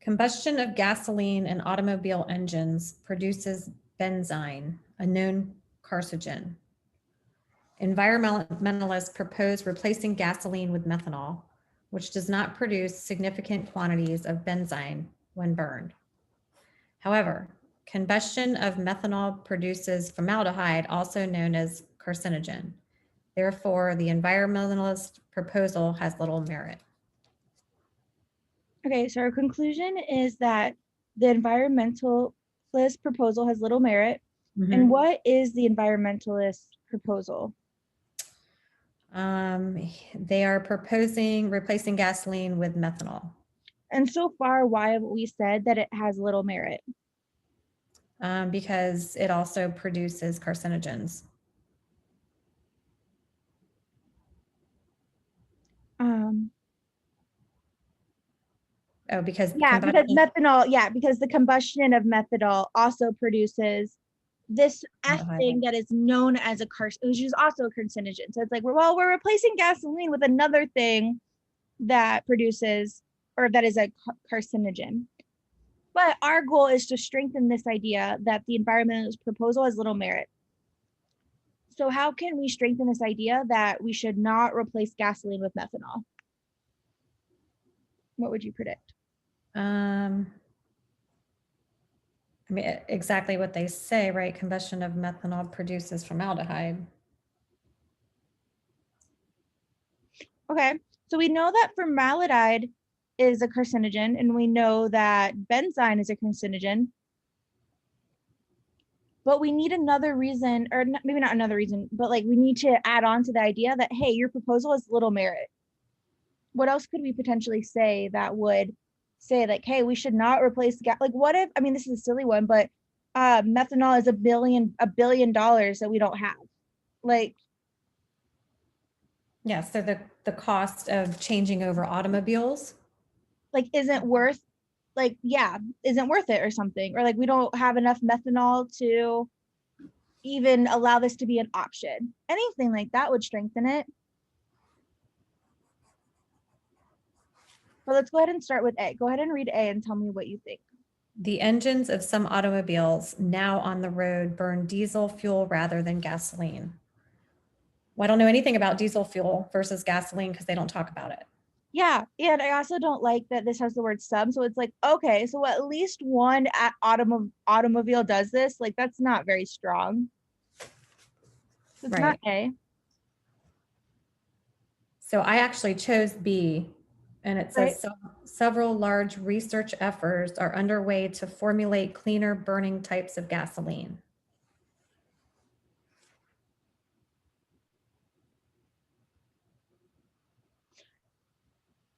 Combustion of gasoline in automobile engines produces benzene, a known carcinogen. Environmentalists propose replacing gasoline with methanol, which does not produce significant quantities of benzene when burned. However, combustion of methanol produces formaldehyde, also known as carcinogen. Therefore, the environmentalist proposal has little merit. Okay, so our conclusion is that the environmentalist proposal has little merit. Mm-hmm. And what is the environmentalist proposal? They are proposing replacing gasoline with methanol. And so far, why have we said that it has little merit? Because it also produces carcinogens. Because methanol, because the combustion of methanol also produces this thing that is known as a carcinogen, which is also a carcinogen. So it's like, well, we're replacing gasoline with another thing that produces, or that is a carcinogen. But our goal is to strengthen this idea that the environmentalist proposal has little merit. So how can we strengthen this idea that we should not replace gasoline with methanol? What would you predict? I mean, exactly what they say, right? Combustion of methanol produces formaldehyde. Okay, so we know that formaldehyde is a carcinogen, and we know that benzene is a carcinogen. But we need another reason, or maybe not another reason, but like we need to add on to the idea that, hey, your proposal has little merit. What else could we potentially say that would say like, hey, we should not replace gas? Like, what if, I mean, this is a silly one, but methanol is $1 billion that we don't have. Like, yeah, so the cost of changing over automobiles like isn't worth it or something, or like we don't have enough methanol to even allow this to be an option. Anything like that would strengthen it. But let's go ahead and start with A. Go ahead and read A and tell me what you think. The engines of some automobiles now on the road burn diesel fuel rather than gasoline. Well, I don't know anything about diesel fuel versus gasoline because they don't talk about it. Yeah, and I also don't like that this has the word sub. So it's like, okay, so at least one automobile does this. Like, that's not very strong. It's right. Not A. So I actually chose B, and it says several large research efforts are underway to formulate cleaner burning types of gasoline.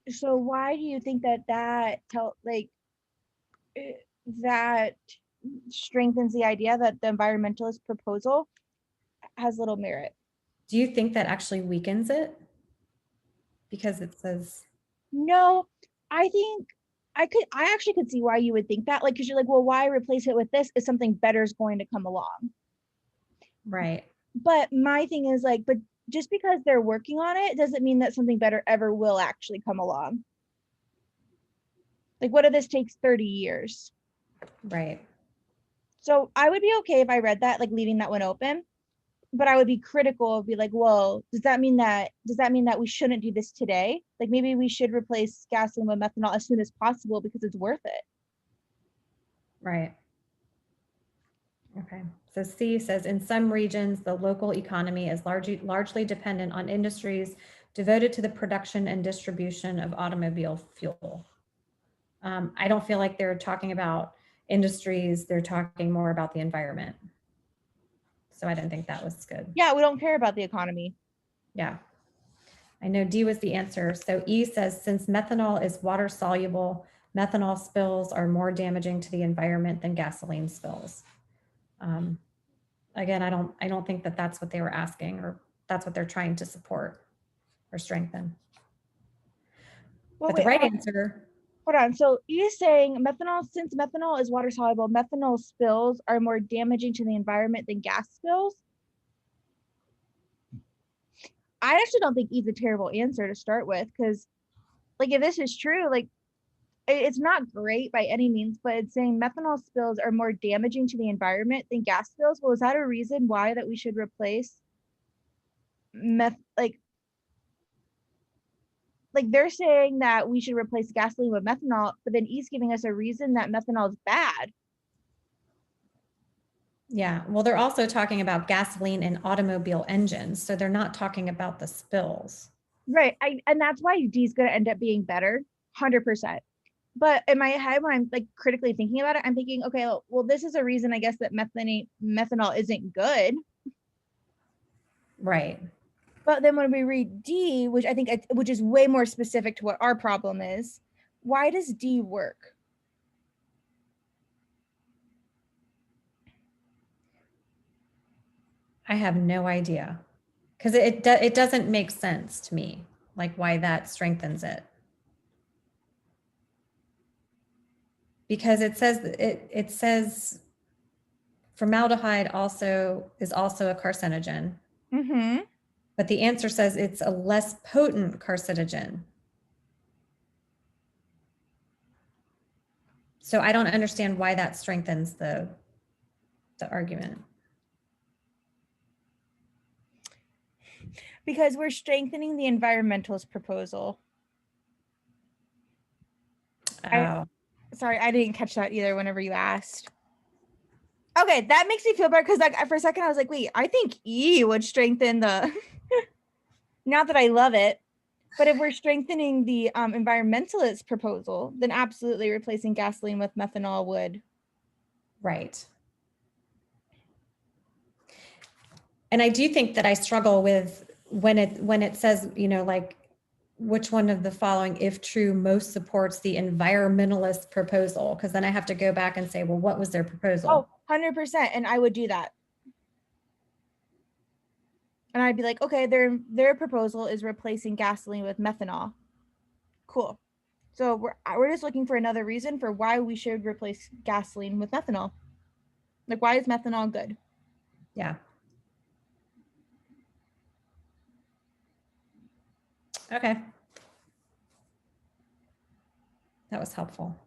So why do you think that that strengthens the idea that the environmentalist proposal has little merit? Do you think that actually weakens it? Because it says... No, I think I actually could see why you would think that, like, because you're like, well, why replace it with this if something better is going to come along? Right. But my thing is like, but just because they're working on it doesn't mean that something better ever will actually come along. Like, what if this takes 30 years? Right. So I would be okay if I read that, like leaving that one open, but I would be critical of be like, well, does that mean that we shouldn't do this today? Like maybe we should replace gasoline with methanol as soon as possible because it's worth it. Right. Okay. So C says in some regions, the local economy is largely dependent on industries devoted to the production and distribution of automobile fuel. I don't feel like they're talking about industries. They're talking more about the environment. So I didn't think that was good. Yeah, we don't care about the economy. Yeah. I know D was the answer. So E says, since methanol is water soluble, methanol spills are more damaging to the environment than gasoline spills. Again, I don't think that that's what they were asking, or that's what they're trying to support or strengthen. Well, but the right answer. Hold on. So you're saying since methanol is water soluble, methanol spills are more damaging to the environment than gas spills? I actually don't think E's a terrible answer to start with, because like if this is true, like it's not great by any means, but it's saying methanol spills are more damaging to the environment than gas spills. Well, is that a reason why that we should replace like they're saying that we should replace gasoline with methanol, but then E's giving us a reason that methanol is bad. Yeah, well, they're also talking about gasoline in automobile engines, so they're not talking about the spills. Right. And that's why D is going to end up being better, 100%. But in my head, when I'm like critically thinking about it, I'm thinking, okay, well, this is a reason, I guess, that methanol isn't good. Right. But then when we read D, which I think, which is way more specific to what our problem is, why does D work? I have no idea, because it doesn't make sense to me, like why that strengthens it. Because it says formaldehyde is also a carcinogen, Mm-hmm. but the answer says it's a less potent carcinogen. So I don't understand why that strengthens the argument. Because we're strengthening the environmentalist proposal. Oh. Sorry, I didn't catch that either whenever you asked. Okay, that makes me feel better because like for a second I was like, wait, I think E would strengthen the not that I love it, but if we're strengthening the environmentalist proposal, then absolutely replacing gasoline with methanol would. Right. And I do think that I struggle with when it says, like, which one of the following, if true, most supports the environmentalist proposal? Because then I have to go back and say, well, what was their proposal? Oh, 100%. And I would do that. And I'd be like, okay, their proposal is replacing gasoline with methanol. Cool. So we're just looking for another reason for why we should replace gasoline with methanol. Like, why is methanol good? Yeah. Okay. That was helpful.